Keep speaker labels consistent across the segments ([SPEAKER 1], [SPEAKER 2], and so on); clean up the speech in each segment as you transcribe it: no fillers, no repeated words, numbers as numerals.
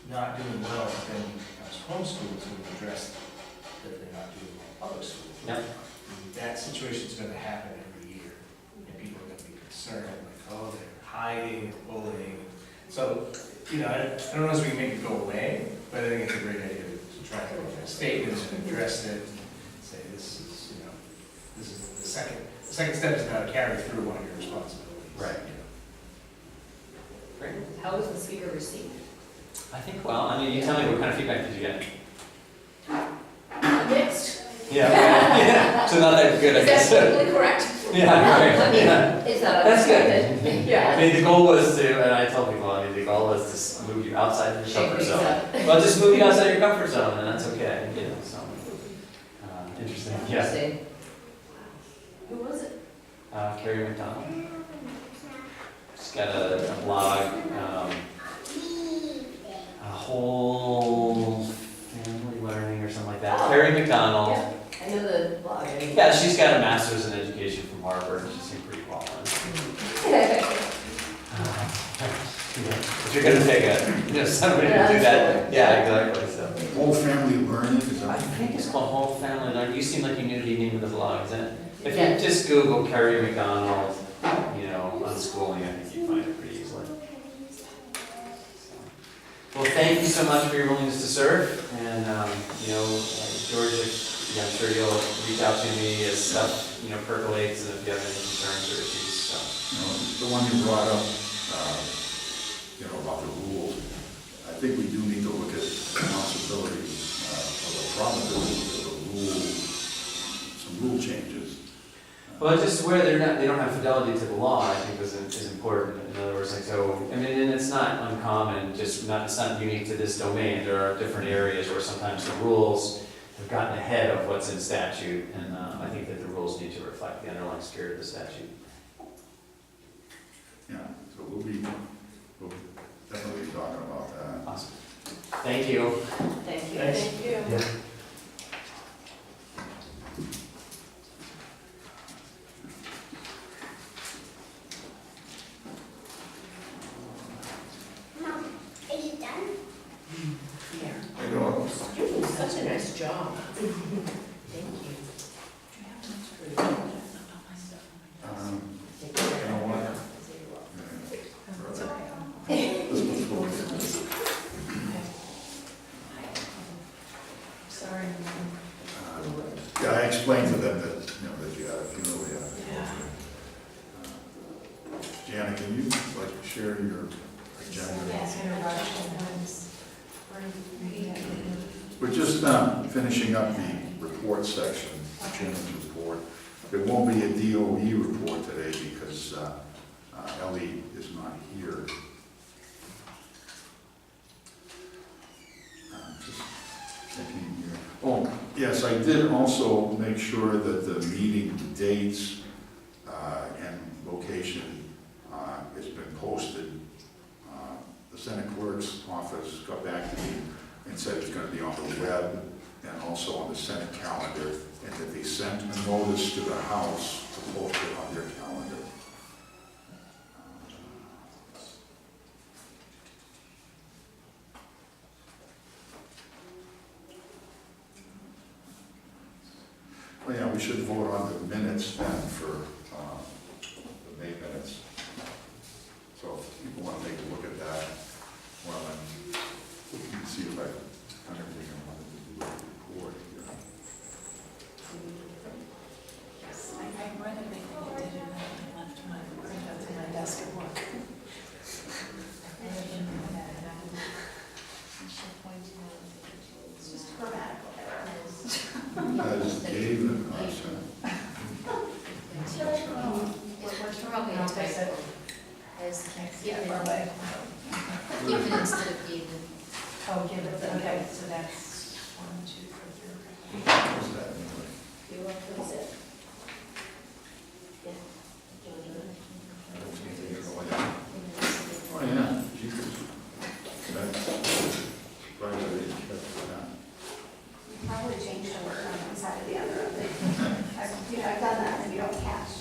[SPEAKER 1] not doing well, then as homeschoolers would address that they're not doing well public school.
[SPEAKER 2] Yep.
[SPEAKER 1] That situation's gonna happen every year, and people are gonna be concerned, like, oh, they're hiding, bullying. So, you know, I don't know if we can make it go away, but I think it's a great idea to try to make a statement and address it, and say this is, you know, this is the second step is now to carry through on your responsibilities.
[SPEAKER 2] Right.
[SPEAKER 1] You know.
[SPEAKER 2] Great.
[SPEAKER 3] How was the speaker received?
[SPEAKER 2] I think, well, I mean, you tell me, what kind of feedback did you get?
[SPEAKER 3] Mixed.
[SPEAKER 2] Yeah, yeah. So not that good, I
[SPEAKER 3] Is
[SPEAKER 2] guess.
[SPEAKER 3] that politically correct?
[SPEAKER 2] Yeah, right, yeah.
[SPEAKER 3] Is that
[SPEAKER 2] That's good.
[SPEAKER 3] unexpected?
[SPEAKER 2] I
[SPEAKER 3] Yeah.
[SPEAKER 2] mean, the goal was to, and I tell people, I mean, the goal was to move you outside of your comfort zone. Well, just move you outside your comfort zone, and that's okay, you know, so. Interesting, yeah.
[SPEAKER 3] Interesting. Who was it?
[SPEAKER 2] Carrie McDonald. She's got a blog, a whole family learning or something like that.
[SPEAKER 3] Oh.
[SPEAKER 2] Carrie McDonald.
[SPEAKER 3] Yeah, I know the blog.
[SPEAKER 2] Yeah, she's got a master's in education from Harvard, and she seemed pretty qualified. If you're gonna take somebody to do that, yeah, exactly, so.
[SPEAKER 4] Whole family learning, is
[SPEAKER 2] I
[SPEAKER 4] that?
[SPEAKER 2] think it's called Whole Family Learning. You seem like you knew the name of the blog, is it? If
[SPEAKER 3] Yeah.
[SPEAKER 2] you just Google Carrie McDonald, you know, unschooling, I think you find it pretty easily. So. Well, thank you so much for your willingness to serve, and, you know, George, I'm sure you'll reach out to me as stuff, you know, percolates, and if you have any concerns or issues, so.
[SPEAKER 4] You know, the one you brought up, you know, about the rules, I think we do need to look at responsibility for the problem is the rules, some rule changes.
[SPEAKER 2] Well, just where they don't have fidelity to the law, I think is important. In other words, like, so, I mean, and it's not uncommon, it's not unique to this domain. There are different areas where sometimes the rules have gotten ahead of what's in statute, and I think that the rules need to reflect the underlying spirit of the statute.
[SPEAKER 4] Yeah, so we'll definitely be talking about that.
[SPEAKER 2] Awesome. Thank you.
[SPEAKER 3] Thank you.
[SPEAKER 1] Thanks.
[SPEAKER 3] Thank you.
[SPEAKER 2] Yeah.
[SPEAKER 5] Mom, are you done?
[SPEAKER 4] You know,
[SPEAKER 3] You're doing such a nice job. Thank you.
[SPEAKER 4] you know what? This one's going to-
[SPEAKER 3] Sorry.
[SPEAKER 4] Yeah, I explained to them that, you know, that you had a funeral, yeah. Janet, can you, like, share your agenda? We're just finishing up the report section, Chairman's report. There won't be a DOE report today because Ellie is not here. Just checking here. Oh, yes, I did also make sure that the meeting dates and location has been posted. The Senate Clerk's office got back to me and said it's going to be on the web and also on the Senate calendar, and that they sent a notice to the House to post it on their calendar. Well, yeah, we should vote on the minutes then for the May minutes. So if people want to take a look at that, well, then we can see if I kind of think I wanted to do a report here.
[SPEAKER 6] Yes, I read everything you did and then I left my printout in my desk at work. It's just grammatical errors.
[SPEAKER 4] I just gave them, I said,
[SPEAKER 3] Probably a typo. As
[SPEAKER 6] Yeah, Barlow.
[SPEAKER 3] even instead of given.
[SPEAKER 6] Oh, give it, okay, so that's 1, 2, 3, 4.
[SPEAKER 4] what's that anyway?
[SPEAKER 3] You want to close it? Yeah.
[SPEAKER 4] I don't see anything at all yet. Oh, yeah, Jesus. That's, surprised I didn't catch that.
[SPEAKER 6] Probably change the word on one side or the other of it. I've done that and you don't catch.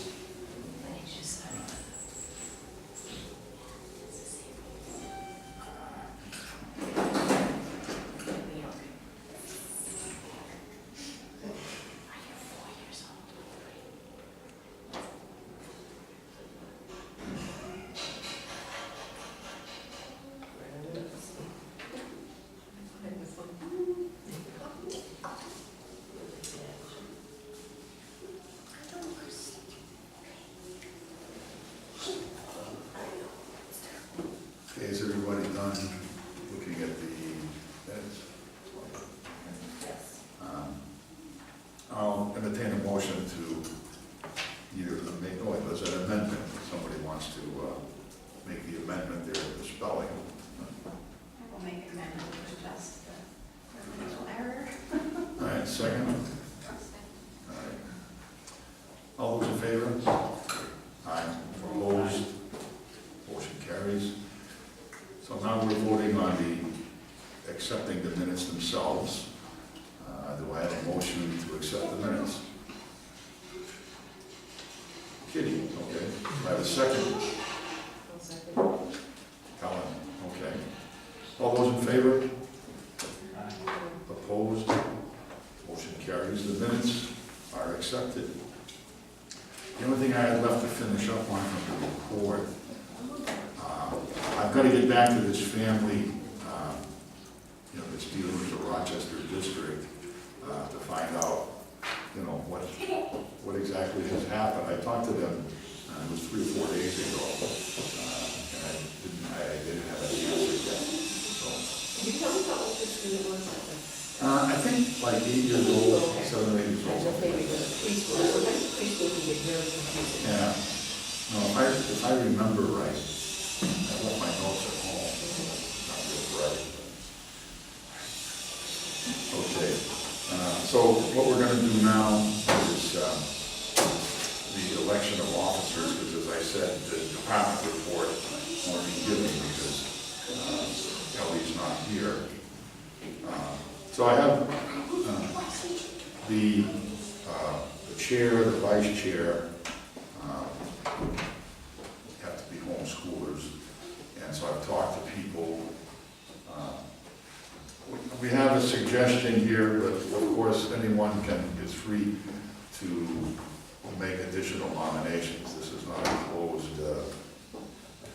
[SPEAKER 4] accepting the minutes themselves. Do I have a motion to accept the minutes? Kitty, okay. Do I have a second?
[SPEAKER 3] I'll second.
[SPEAKER 4] Helen, okay. All those in favor? Opposed? Motion carries. The minutes are accepted. The only thing I had left to finish up on from the report, I've got to get back to this family, that's dealing with the Rochester district, to find out, what exactly has happened. I talked to them, it was 3 or 4 days ago, and I didn't have an answer yet, so.
[SPEAKER 3] Can you tell me how old this student was?
[SPEAKER 4] I think like 8 years old, 7 or 8 years
[SPEAKER 3] I
[SPEAKER 4] old.
[SPEAKER 3] don't think we go to preschool, sometimes preschool can get very confusing.
[SPEAKER 4] Yeah. No, if I remember right, I left my notes at home. Not just right. Okay. So what we're going to do now is the election of officers, because as I said, the department report won't be given because Ellie's not here. So I have the chair, the vice chair have to be homeschoolers, and so I've talked to people. We have a suggestion here, but of course anyone is free to make additional nominations. This is not a closed,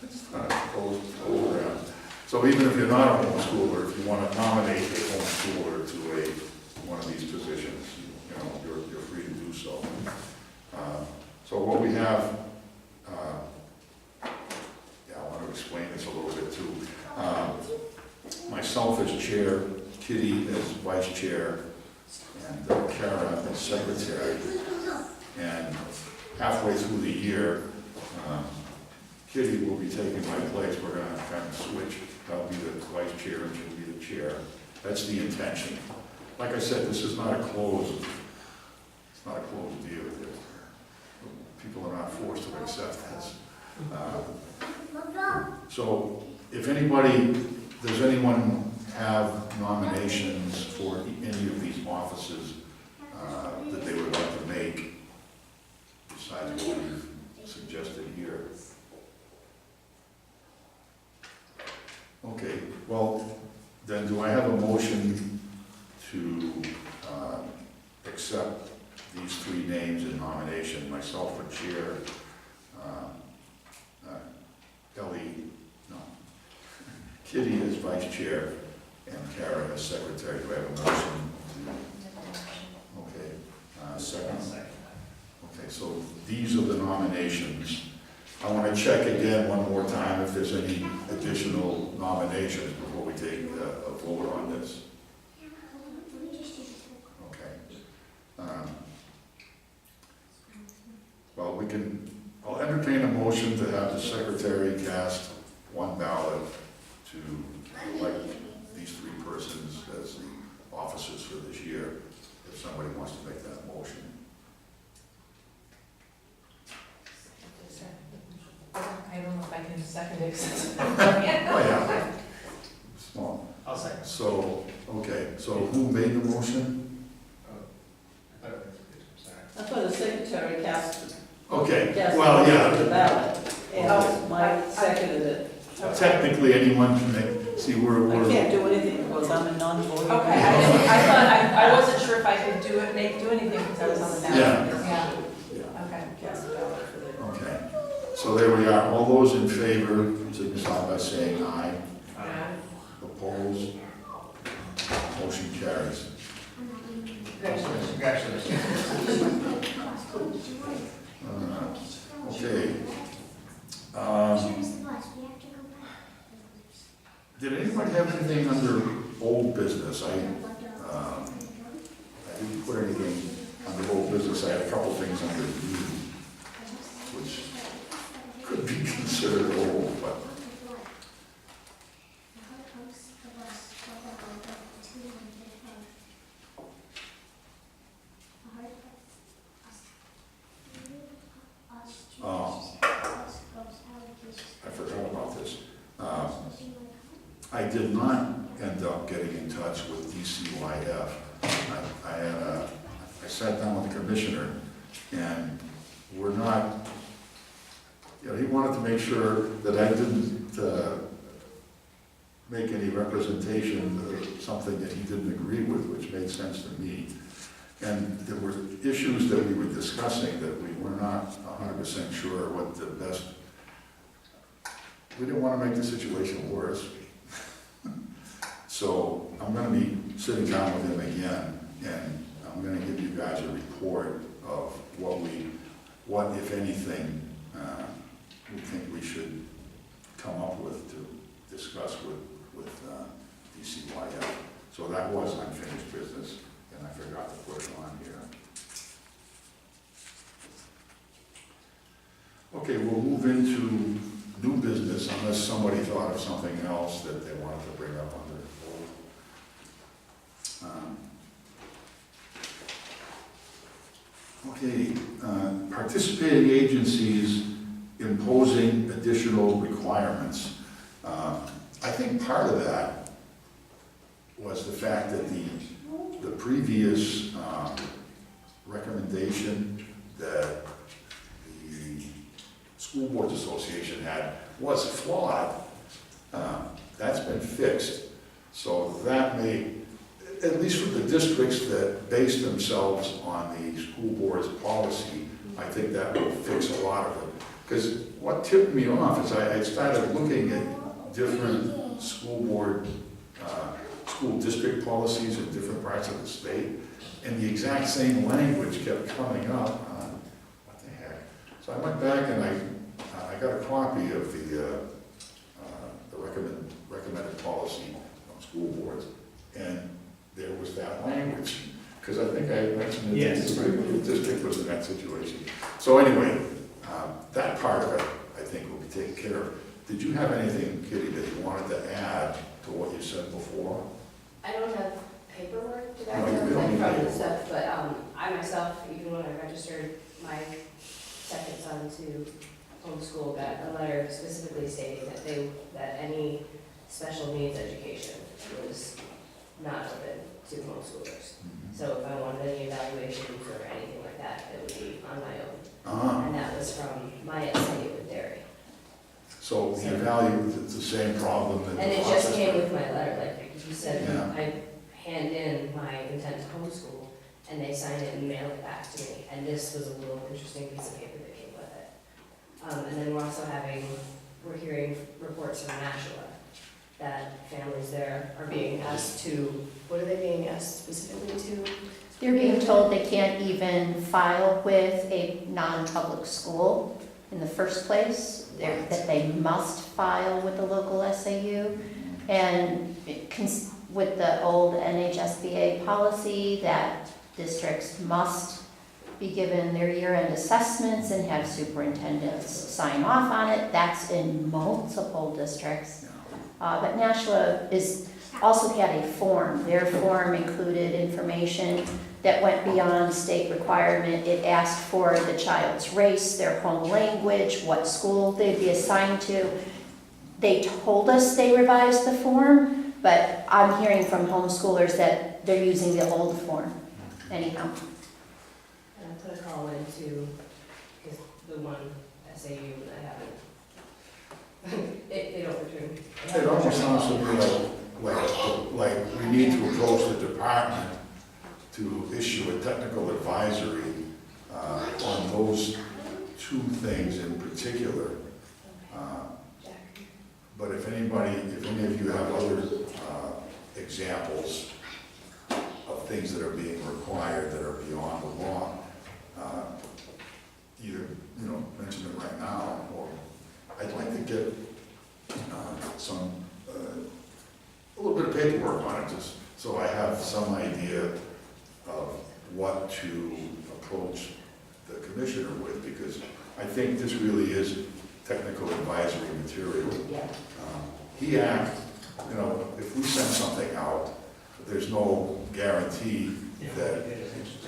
[SPEAKER 4] it's not a closed program. So even if you're not a homeschooler, if you want to nominate a homeschooler to one of these positions, you're free to do so. So what we have, I want to explain this a little bit too. Myself as chair, Kitty as vice chair, and Cara as secretary. And halfway through the year, Kitty will be taking my place. We're going to kind of switch. I'll be the vice chair and she'll be the chair. That's the intention. Like I said, this is not a closed deal. People are not forced to accept this. So if does anyone have nominations for any of these offices that they would like to make besides what we've suggested here? Okay, well, then do I have a motion to accept these 3 names in nomination? Myself for chair, Kitty as vice chair, and Cara as secretary. Do I have a motion? Okay, second? Okay, so these are the nominations. I want to check again one more time if there's any additional nominations before we take a vote on this. Okay. Well, I'll entertain a motion to have the secretary cast 1 ballot to elect these 3 persons as the officers for this year, if somebody wants to make that motion.
[SPEAKER 6] I don't know if I can second it.
[SPEAKER 4] Oh, yeah. Small.
[SPEAKER 1] I'll second.
[SPEAKER 4] So, okay, so who made the motion?
[SPEAKER 7] I thought the secretary cast.
[SPEAKER 4] Okay,
[SPEAKER 7] cast
[SPEAKER 4] well,
[SPEAKER 7] the
[SPEAKER 4] yeah,
[SPEAKER 7] ballot, and Mike seconded it.
[SPEAKER 4] technically anyone can make, see,
[SPEAKER 7] I
[SPEAKER 4] we're,
[SPEAKER 7] can't do anything because I'm a non-voting.
[SPEAKER 6] Okay, I wasn't sure if I could do anything because I was on the ballot.
[SPEAKER 4] Yeah.
[SPEAKER 6] Yeah, okay.
[SPEAKER 7] Cast the ballot for the.
[SPEAKER 4] okay. So there we are. All those in favor, signify by saying aye. Opposed? Motion carries.
[SPEAKER 1] Congratulations.
[SPEAKER 4] Okay. Did anybody have anything under old business? I didn't put anything under old business. I had a couple things under new, which could be considered old, but. I forgot about this. I did not end up getting in touch with DCYF. I sat down with the commissioner, and we're not, he wanted to make sure that I didn't make any representation of something that he didn't agree with, which made sense to me. And there were issues that we were discussing that we were not 100% sure what the best, we didn't want to make the situation worse. So I'm going to be sitting down with him again, and I'm going to give you guys a report of what if anything, we think we should come up with to discuss with DCYF. So that was unfinished business, and I forgot to put it on here. Okay, we'll move into new business unless somebody thought of something else that they wanted to bring up under old. Okay, participating agencies imposing additional requirements. I think part of that was the fact that the previous recommendation that the School Boards Association had was flawed. That's been fixed. So that may, at least for the districts that base themselves on the school board's policy, I think that will fix a lot of it. Because what tipped me off is I started looking at different school board, school district policies in different parts of the state, and the exact same language kept coming up. What the heck? So I went back and I got a copy of the recommended policy on school boards, and there was that language, because I think I mentioned it,
[SPEAKER 1] Yes.
[SPEAKER 4] the district was in that situation. So anyway, that part of it, I think, will be taken care of. Did you have anything, Kitty, that you wanted to add to what you said before?
[SPEAKER 3] I don't have paperwork to
[SPEAKER 4] No,
[SPEAKER 3] back
[SPEAKER 4] you
[SPEAKER 3] up
[SPEAKER 4] don't
[SPEAKER 3] like
[SPEAKER 4] need
[SPEAKER 3] from
[SPEAKER 4] paperwork.
[SPEAKER 3] the stuff, but I myself, even when I registered my second son to homeschool, got a letter specifically stating that any special needs education was not open to homeschoolers. So if I wanted any evaluations or anything like that, it would be on my own. And that was from my SAU with Derry.
[SPEAKER 4] So the value, it's the same problem that.
[SPEAKER 3] And it just came with my letter, like you said,
[SPEAKER 4] Yeah.
[SPEAKER 3] I hand in my intent to homeschool, and they sign it and mail it back to me, and this was a little interesting piece of paper that came with it. And then we're hearing reports from Nashua, that families there are being asked to, what are they being asked specifically to?
[SPEAKER 8] They're being told they can't even file with a non-public school in the first place, that they must file with the local SAU. And with the old NHSBA policy, that districts must be given their year-end assessments and have superintendents sign off on it. That's in multiple districts. But Nashua also had a form. Their form included information that went beyond state requirement. It asked for the child's race, their home language, what school they'd be assigned to. They told us they revised the form, but I'm hearing from homeschoolers that they're using the old form anyhow.
[SPEAKER 3] And I put a call into the one SAU, and I haven't, they don't return.
[SPEAKER 4] It almost sounds to me like we need to approach the department to issue a technical advisory on those two things in particular. But if any of you have other examples of things that are being required that are beyond the law, either mention it right now, or I'd like to get a little bit of paperwork on it, just so I have some idea of what to approach the commissioner with, because I think this really is technical advisory material.
[SPEAKER 3] Yeah.
[SPEAKER 4] HEAC, if we send something out, there's no guarantee that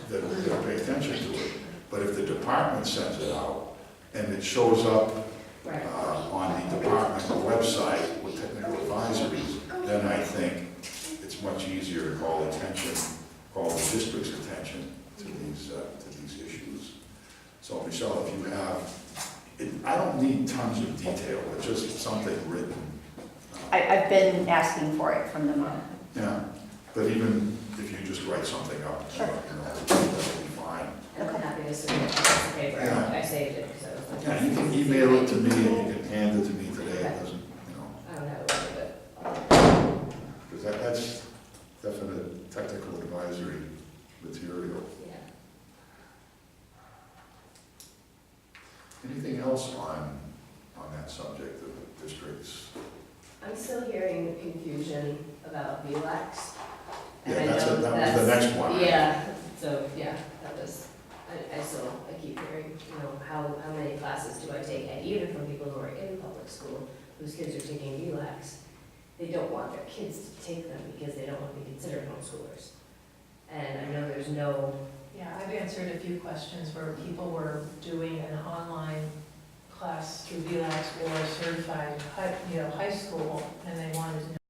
[SPEAKER 4] we're going to pay attention to it. But if the department sends it out and it shows up
[SPEAKER 3] Right.
[SPEAKER 4] on the department website with technical advisories, then I think it's much easier to call the district's attention to these issues. So Michelle, if you have, I don't need tons of detail, but just something written.
[SPEAKER 8] I've been asking for it from the mom.
[SPEAKER 4] Yeah, but even if you just write something up,
[SPEAKER 8] Sure.
[SPEAKER 4] that'll be fine.
[SPEAKER 3] And I'm happy to submit a piece of paper,
[SPEAKER 4] Yeah.
[SPEAKER 3] I saved it because I was like.
[SPEAKER 4] Yeah, you can email it to me and you can hand it to me today, it doesn't,
[SPEAKER 3] I don't have it with me, but,
[SPEAKER 4] because that's definite technical advisory material.
[SPEAKER 3] yeah.
[SPEAKER 4] Anything else on that subject of the districts?
[SPEAKER 3] I'm still hearing confusion about VLAX.
[SPEAKER 4] Yeah,
[SPEAKER 3] And I know
[SPEAKER 4] that was the next one.
[SPEAKER 3] Yeah, so, yeah, that was, I keep hearing, how many classes do I take? And even from people who are in public school, whose kids are taking VLAX, they don't want their kids to take them because they don't want to be considered homeschoolers. And I know there's no,
[SPEAKER 6] Yeah, I've answered a few questions where people were doing an online class through VLAX or certified high school, and they wanted to know